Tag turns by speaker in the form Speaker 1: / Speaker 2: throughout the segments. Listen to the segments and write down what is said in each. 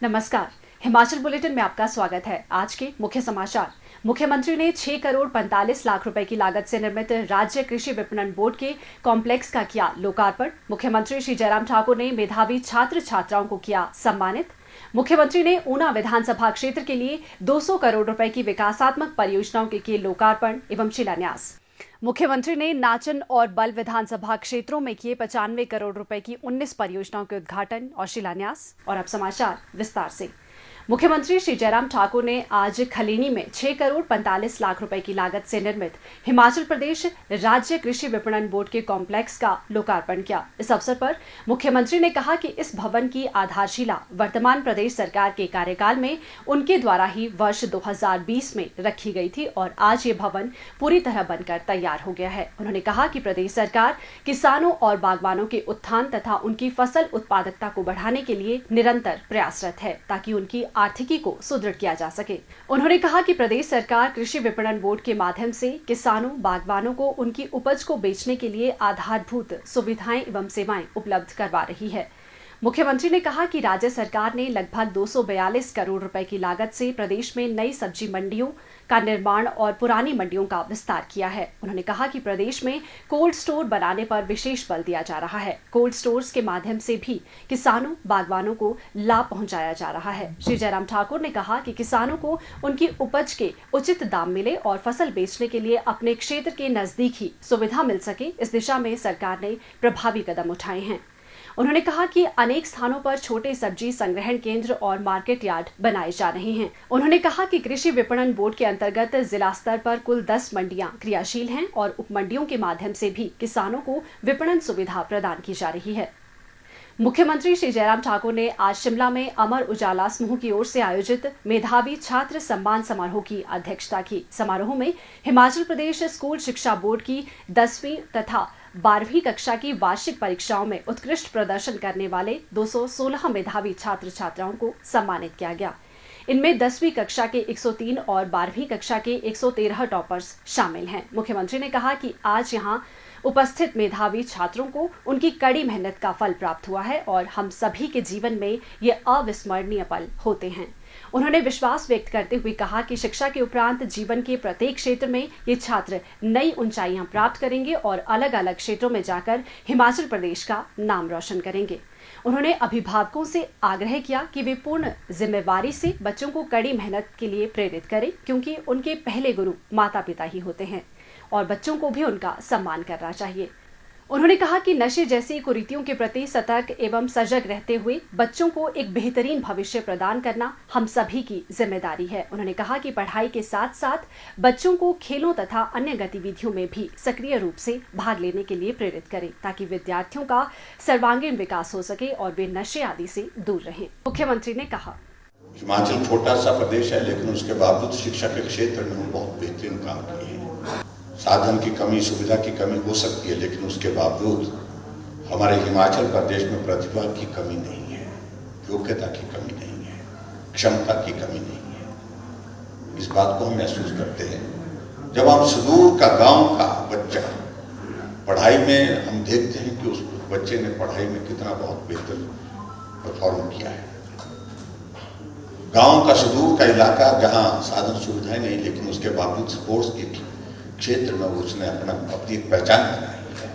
Speaker 1: नमस्कार। हिमाचल बुलेटिन में आपका स्वागत है। आज के मुख्य समाचार। मुख्यमंत्री ने 6 करोड़ 45 लाख रुपए की लागत से निर्मित राज्य कृषि विपणन बोर्ड के कॉम्प्लेक्स का किया लोकार्पण। मुख्यमंत्री श्री जयराम ठाकुर ने मेधावी छात्र छात्राओं को किया सम्मानित। मुख्यमंत्री ने ऊना विधानसभा क्षेत्र के लिए 200 करोड़ रुपए की विकासात्मक परियोजनाओं के किए लोकार्पण एवं शिलान्यास। मुख्यमंत्री ने नाचन और बल विधानसभा क्षेत्रों में किए 95 करोड़ रुपए की 19 परियोजनाओं के उद्घाटन और शिलान्यास। और अब समाचार विस्तार से। मुख्यमंत्री श्री जयराम ठाकुर ने आज खलीनी में 6 करोड़ 45 लाख रुपए की लागत से निर्मित हिमाचल प्रदेश राज्य कृषि विपणन बोर्ड के कॉम्प्लेक्स का लोकार्पण किया। इस अवसर पर मुख्यमंत्री ने कहा कि इस भवन की आधारशिला वर्तमान प्रदेश सरकार के कार्यकाल में उनके द्वारा ही वर्ष 2020 में रखी गई थी और आज ये भवन पूरी तरह बनकर तैयार हो गया है। उन्होंने कहा कि प्रदेश सरकार किसानों और बागवानों के उत्थान तथा उनकी फसल उत्पादकता को बढ़ाने के लिए निरंतर प्रयासरत है ताकि उनकी आर्थिकी को सुदृढ़ किया जा सके। उन्होंने कहा कि प्रदेश सरकार कृषि विपणन बोर्ड के माध्यम से किसानों बागवानों को उनकी उपज को बेचने के लिए आधारभूत सुविधाएं एवं सेवाएं उपलब्ध करवा रही है। मुख्यमंत्री ने कहा कि राज्य सरकार ने लगभग 242 करोड़ रुपए की लागत से प्रदेश में नई सब्जी मंडियों का निर्माण और पुरानी मंडियों का विस्तार किया है। उन्होंने कहा कि प्रदेश में कोल्ड स्टोर बनाने पर विशेष बल दिया जा रहा है। कोल्ड स्टोर्स के माध्यम से भी किसानों बागवानों को लाभ पहुंचाया जा रहा है। श्री जयराम ठाकुर ने कहा कि किसानों को उनकी उपज के उचित दाम मिले और फसल बेचने के लिए अपने क्षेत्र के नजदीक ही सुविधा मिल सके, इस दिशा में सरकार ने प्रभावी कदम उठाए हैं। उन्होंने कहा कि अनेक स्थानों पर छोटे सब्जी संग्रहण केंद्र और मार्केट यार्ड बनाए जा रहे हैं। उन्होंने कहा कि कृषि विपणन बोर्ड के अंतर्गत जिला स्तर पर कुल 10 मंडियां क्रियाशील हैं और उपमंडियों के माध्यम से भी किसानों को विपणन सुविधा प्रदान की जा रही है। मुख्यमंत्री श्री जयराम ठाकुर ने आज शिमला में अमर उजाला समूह की ओर से आयोजित मेधावी छात्र सम्मान समारोह की अध्यक्षता की। समारोह में हिमाचल प्रदेश स्कूल शिक्षा बोर्ड की 10वीं तथा 12वीं कक्षा की वार्षिक परीक्षाओं में उत्कृष्ट प्रदर्शन करने वाले 216 मेधावी छात्र छात्राओं को सम्मानित किया गया। इनमें 10वीं कक्षा के 103 और 12वीं कक्षा के 113 टॉपर्स शामिल हैं। मुख्यमंत्री ने कहा कि आज यहां उपस्थित मेधावी छात्रों को उनकी कड़ी मेहनत का फल प्राप्त हुआ है और हम सभी के जीवन में ये अविस्मरणीय पल होते हैं। उन्होंने विश्वास व्यक्त करते हुए कहा कि शिक्षा के उपरांत जीवन के प्रत्येक क्षेत्र में ये छात्र नई ऊंचाइयां प्राप्त करेंगे और अलग अलग क्षेत्रों में जाकर हिमाचल प्रदेश का नाम रोशन करेंगे। उन्होंने अभिभावकों से आग्रह किया कि वे पूर्ण जिम्मेवारी से बच्चों को कड़ी मेहनत के लिए प्रेरित करें, क्योंकि उनके पहले गुरु माता पिता ही होते हैं और बच्चों को भी उनका सम्मान करना चाहिए। उन्होंने कहा कि नशे जैसी कुरीतियों के प्रति सतर्क एवं सजग रहते हुए बच्चों को एक बेहतरीन भविष्य प्रदान करना हम सभी की जिम्मेदारी है। उन्होंने कहा कि पढ़ाई के साथ साथ बच्चों को खेलों तथा अन्य गतिविधियों में भी सक्रिय रूप से भाग लेने के लिए प्रेरित करें ताकि विद्यार्थियों का सर्वांगीण विकास हो सके और वे नशे आदि से दूर रहें। मुख्यमंत्री ने कहा,
Speaker 2: हिमाचल छोटा सा प्रदेश है, लेकिन उसके बावजूद शिक्षा के क्षेत्र में हम बहुत बेहतरीन काम किए हैं। साधन की कमी, सुविधा की कमी हो सकती है, लेकिन उसके बावजूद हमारे हिमाचल प्रदेश में प्रतिभा की कमी नहीं है, योग्यता की कमी नहीं है, क्षमता की कमी नहीं है। इस बात को हम महसूस करते हैं जब हम सुदूर का गांव का बच्चा पढ़ाई में हम देखते हैं कि उस बच्चे ने पढ़ाई में कितना बहुत बेहतर परफॉर्म किया है। गांव का सुदूर का इलाका जहां साधन सुविधाएं नहीं, लेकिन उसके बावजूद स्पोर्ट्स के क्षेत्र में उसने अपनी एक पहचान बनाई है।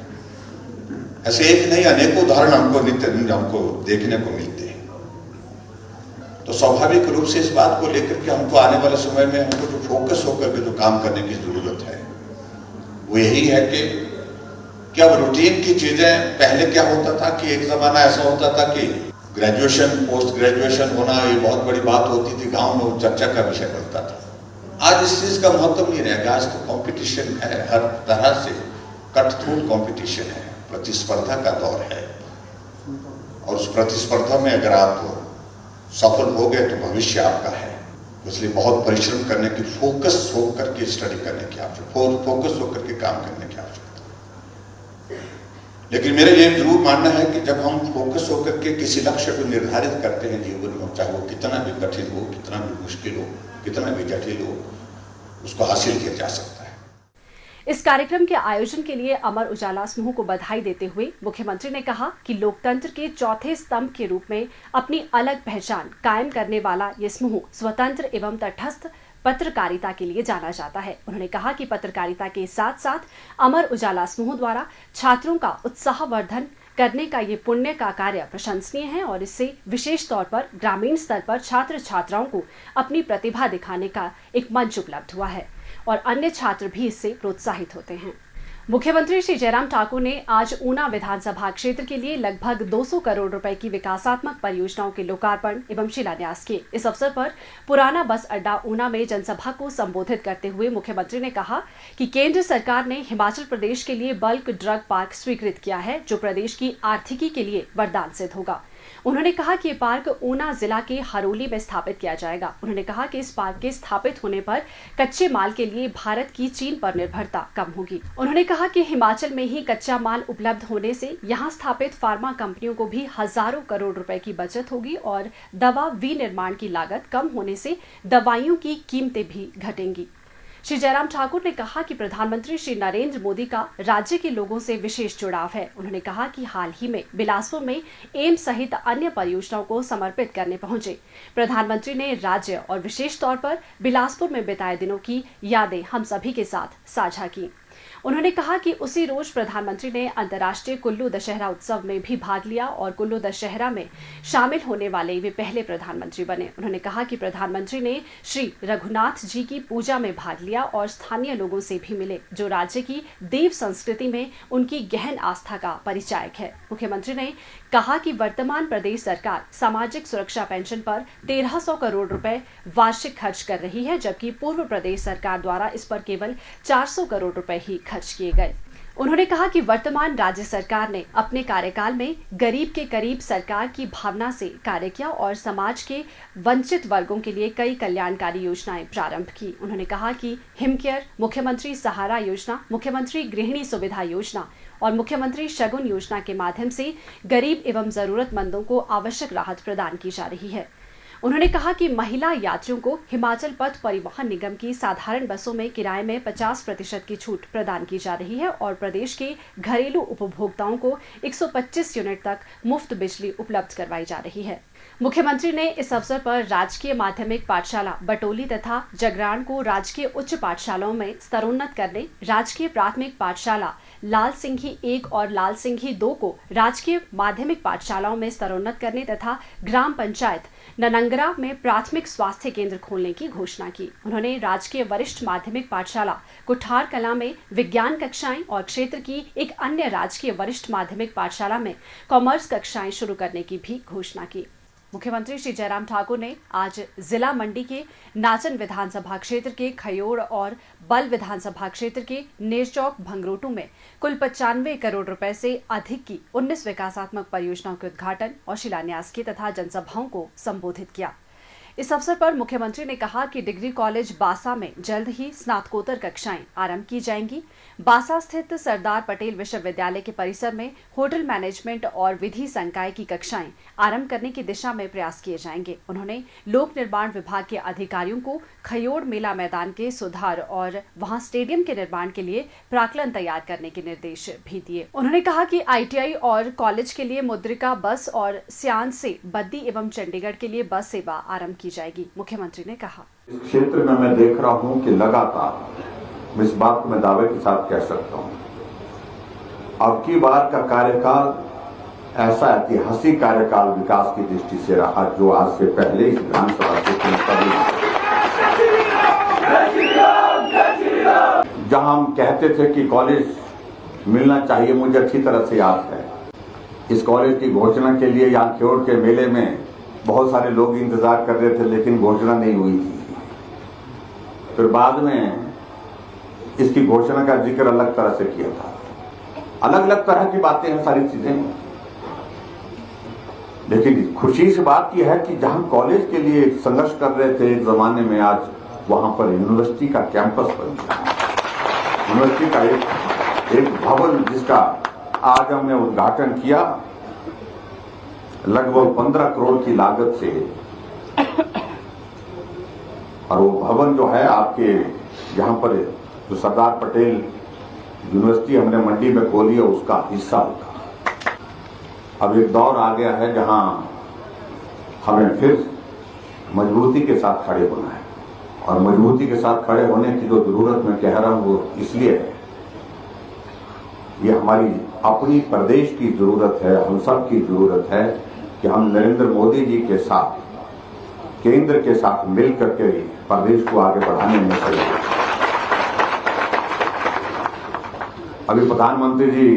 Speaker 2: ऐसे एक नहीं अनेकों उदाहरण हमको नित्य दिन हमको देखने को मिलते हैं। तो स्वाभाविक रूप से इस बात को लेकर के हमको आने वाले समय में हमको जो फोकस होकर के जो काम करने की जरूरत है वो यही है कि अब रूटीन की चीजें, पहले क्या होता था कि एक जमाना ऐसा होता था कि ग्रेजुएशन पोस्ट ग्रेजुएशन होना ये बहुत बड़ी बात होती थी, गांव में वो चर्चा का विषय बनता था। आज इस चीज का महत्व नहीं रहेगा। आज तो कंपटीशन है, हर तरह से कठोर कंपटीशन है, प्रतिस्पर्धा का दौर है और उस प्रतिस्पर्धा में अगर आप सफल हो गए तो भविष्य आपका है। इसलिए बहुत परिश्रम करने की, फोकस होकर के स्टडी करने की आवश्यकता, फोकस होकर के काम करने की आवश्यकता। लेकिन मेरा ये जरूर मानना है कि जब हम फोकस होकर के किसी लक्ष्य को निर्धारित करते हैं जीवन में, चाहे वो कितना भी कठिन हो, कितना भी मुश्किल हो, कितना भी जटिल हो, उसको हासिल किया जा सकता है।
Speaker 1: इस कार्यक्रम के आयोजन के लिए अमर उजाला समूह को बधाई देते हुए मुख्यमंत्री ने कहा कि लोकतंत्र के चौथे स्तंभ के रूप में अपनी अलग पहचान कायम करने वाला ये समूह स्वतंत्र एवं तटस्थ पत्रकारिता के लिए जाना जाता है। उन्होंने कहा कि पत्रकारिता के साथ साथ अमर उजाला समूह द्वारा छात्रों का उत्साहवर्धन करने का ये पुण्य का कार्य प्रशंसनीय है और इससे विशेष तौर पर ग्रामीण स्तर पर छात्र छात्राओं को अपनी प्रतिभा दिखाने का एक मंच उपलब्ध हुआ है और अन्य छात्र भी इससे प्रोत्साहित होते हैं। मुख्यमंत्री श्री जयराम ठाकुर ने आज ऊना विधानसभा क्षेत्र के लिए लगभग 200 करोड़ रुपए की विकासात्मक परियोजनाओं के लोकार्पण एवं शिलान्यास किए। इस अवसर पर पुराना बस अड्डा ऊना में जनसभा को संबोधित करते हुए मुख्यमंत्री ने कहा कि केंद्र सरकार ने हिमाचल प्रदेश के लिए बल्क ड्रग पार्क स्वीकृत किया है, जो प्रदेश की आर्थिकी के लिए वरदान सिद्ध होगा। उन्होंने कहा कि ये पार्क ऊना जिला के हरोली में स्थापित किया जाएगा। उन्होंने कहा कि इस पार्क के स्थापित होने पर कच्चे माल के लिए भारत की चीन पर निर्भरता कम होगी। उन्होंने कहा कि हिमाचल में ही कच्चा माल उपलब्ध होने से यहाँ स्थापित फार्मा कंपनियों को भी हजारों करोड़ रुपए की बचत होगी और दवा विनिर्माण की लागत कम होने से दवाइयों की कीमतें भी घटेंगी। श्री जयराम ठाकुर ने कहा कि प्रधानमंत्री श्री नरेंद्र मोदी का राज्य के लोगों से विशेष जुड़ाव है। उन्होंने कहा कि हाल ही में बिलासपुर में एम्स सहित अन्य परियोजनाओं को समर्पित करने पहुंचे प्रधानमंत्री ने राज्य और विशेष तौर पर बिलासपुर में बिताए दिनों की यादें हम सभी के साथ साझा की। उन्होंने कहा कि उसी रोज प्रधानमंत्री ने अंतर्राष्ट्रीय कुल्लू दशहरा उत्सव में भी भाग लिया और कुल्लू दशहरा में शामिल होने वाले वे पहले प्रधानमंत्री बने। उन्होंने कहा कि प्रधानमंत्री ने श्री रघुनाथ जी की पूजा में भाग लिया और स्थानीय लोगों से भी मिले, जो राज्य की देव संस्कृति में उनकी गहन आस्था का परिचायक है। मुख्यमंत्री ने कहा कि वर्तमान प्रदेश सरकार सामाजिक सुरक्षा पेंशन पर 1300 करोड़ रुपए वार्षिक खर्च कर रही है, जबकि पूर्व प्रदेश सरकार द्वारा इस पर केवल 400 करोड़ रुपए ही खर्च किए गए। उन्होंने कहा कि वर्तमान राज्य सरकार ने अपने कार्यकाल में गरीब के करीब सरकार की भावना से कार्य किया और समाज के वंचित वर्गों के लिए कई कल्याणकारी योजनाएं प्रारंभ की। उन्होंने कहा कि हिमकेयर, मुख्यमंत्री सहारा योजना, मुख्यमंत्री गृहिणी सुविधा योजना और मुख्यमंत्री शगुन योजना के माध्यम से गरीब एवं जरूरतमंदों को आवश्यक राहत प्रदान की जा रही है। उन्होंने कहा कि महिला यात्रियों को हिमाचल पथ परिवहन निगम की साधारण बसों में किराए में 50% की छूट प्रदान की जा रही है और प्रदेश के घरेलू उपभोक्ताओं को 125 यूनिट तक मुफ्त बिजली उपलब्ध करवाई जा रही है। मुख्यमंत्री ने इस अवसर पर राजकीय माध्यमिक पाठशाला बटोली तथा जगराण को राजकीय उच्च पाठशालाओं में स्तरोन्नत करने, राजकीय प्राथमिक पाठशाला लाल सिंघी 1 और लाल सिंघी 2 को राजकीय माध्यमिक पाठशालाओं में स्तरोन्नत करने तथा ग्राम पंचायत ननंगरा में प्राथमिक स्वास्थ्य केंद्र खोलने की घोषणा की। उन्होंने राजकीय वरिष्ठ माध्यमिक पाठशाला कुठार कला में विज्ञान कक्षाएं और क्षेत्र की एक अन्य राजकीय वरिष्ठ माध्यमिक पाठशाला में कॉमर्स कक्षाएं शुरू करने की भी घोषणा की। मुख्यमंत्री श्री जयराम ठाकुर ने आज जिला मंडी के नाचन विधानसभा क्षेत्र के खयोड़ और बल विधानसभा क्षेत्र के नेरचौक भंगरोटू में कुल 95 करोड़ रुपए से अधिक की 19 विकासात्मक परियोजनाओं के उद्घाटन और शिलान्यास किए तथा जनसभाओं को संबोधित किया। इस अवसर पर मुख्यमंत्री ने कहा कि डिग्री कॉलेज बासा में जल्द ही स्नातकोत्तर कक्षाएं आरंभ की जाएंगी। बासा स्थित सरदार पटेल विश्वविद्यालय के परिसर में होटल मैनेजमेंट और विधि संकाय की कक्षाएं आरंभ करने की दिशा में प्रयास किए जाएंगे। उन्होंने लोक निर्माण विभाग के अधिकारियों को खयोड़ मेला मैदान के सुधार और वहां स्टेडियम के निर्माण के लिए प्राक्कलन तैयार करने के निर्देश भी दिए। उन्होंने कहा कि ITI और कॉलेज के लिए मुद्रिका बस और सियान से बद्दी एवं चंडीगढ़ के लिए बस सेवा आरंभ की जाएगी। मुख्यमंत्री ने कहा,
Speaker 3: इस क्षेत्र में मैं देख रहा हूं कि लगातार इस बात को मैं दावे के साथ कह सकता हूं, अब की बार का कार्यकाल ऐसा ऐतिहासिक कार्यकाल विकास की दृष्टि से रहा जो आज से पहले इस विधानसभा क्षेत्र में कभी जहां हम कहते थे कि कॉलेज मिलना चाहिए, मुझे अच्छी तरह से याद है इस कॉलेज की घोषणा के लिए यहाँ खयोड़ के मेले में बहुत सारे लोग इंतजार कर रहे थे, लेकिन घोषणा नहीं हुई थी। फिर बाद में इसकी घोषणा का जिक्र अलग तरह से किया था। अलग अलग तरह की बातें हैं, सारी चीजें, लेकिन खुशी से बात यह है कि जहां कॉलेज के लिए संघर्ष कर रहे थे एक जमाने में, आज वहां पर यूनिवर्सिटी का कैंपस बन गया। यूनिवर्सिटी का एक भवन जिसका आज हमने उद्घाटन किया, लगभग 15 करोड़ की लागत से, और वो भवन जो है आपके यहाँ पर जो सरदार पटेल यूनिवर्सिटी हमने मंडी में खोली है उसका हिस्सा होगा। अब एक दौर आ गया है जहां हमें फिर मजबूती के साथ खड़े होना है, और मजबूती के साथ खड़े होने की जो जरूरत मैं कह रहा हूं वो इसलिए है, ये हमारी अपनी प्रदेश की जरूरत है, हम सब की जरूरत है कि हम नरेंद्र मोदी जी के साथ, केंद्र के साथ मिलकर के प्रदेश को आगे बढ़ाने में सहयोग। अभी प्रधानमंत्री जी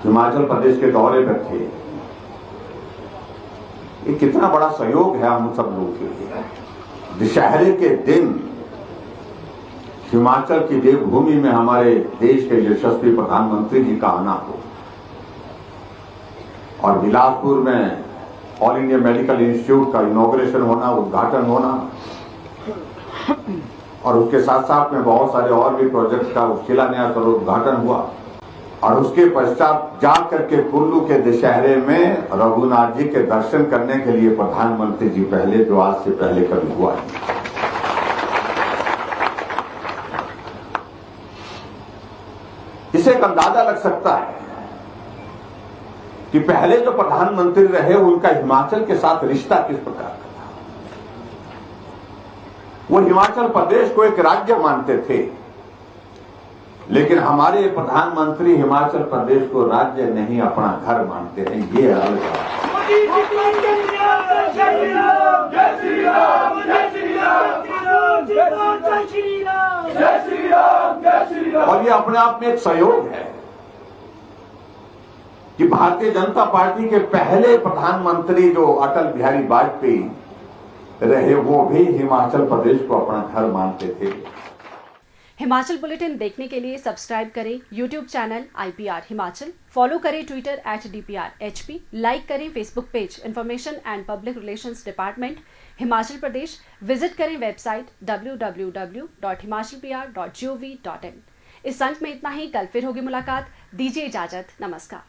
Speaker 3: हिमाचल प्रदेश के दौरे पर थे, ये कितना बड़ा सहयोग है हम सब लोगों के लिए। दशहरे के दिन हिमाचल की देवभूमि में हमारे देश के यशस्वी प्रधानमंत्री जी का आना हो, और बिलासपुर में ऑल इंडिया मेडिकल इंस्टीट्यूट का इनॉग्रेशन होना, उद्घाटन होना, और उसके साथ साथ में बहुत सारे और भी प्रोजेक्ट का शिलान्यास और उद्घाटन हुआ, और उसके पश्चात जाकर के कुल्लू के दशहरे में रघुनाथ जी के दर्शन करने के लिए प्रधानमंत्री जी पहले, जो आज से पहले कभी हुआ है। इसे एक अंदाजा लग सकता है कि पहले जो प्रधानमंत्री रहे उनका हिमाचल के साथ रिश्ता किस प्रकार का था। वो हिमाचल प्रदेश को एक राज्य मानते थे, लेकिन हमारे प्रधानमंत्री हिमाचल प्रदेश को राज्य नहीं अपना घर मानते हैं। ये अलग है। और ये अपने आप में एक सहयोग है कि भारतीय जनता पार्टी के पहले प्रधानमंत्री जो अटल बिहारी वाजपेयी रहे, वो भी हिमाचल प्रदेश को अपना घर मानते थे।
Speaker 1: हिमाचल बुलेटिन देखने के लिए सब्सक्राइब करें YouTube channel IPR Himachal, follow करें ट्विटर @DPRHP, लाइक करें Facebook page information and public relations department Himachal Pradesh, visit करें वेबसाइट www.himachalpr.gov.in। इस अंक में इतना ही, कल फिर होगी मुलाकात। दीजिए इजाजत, नमस्कार।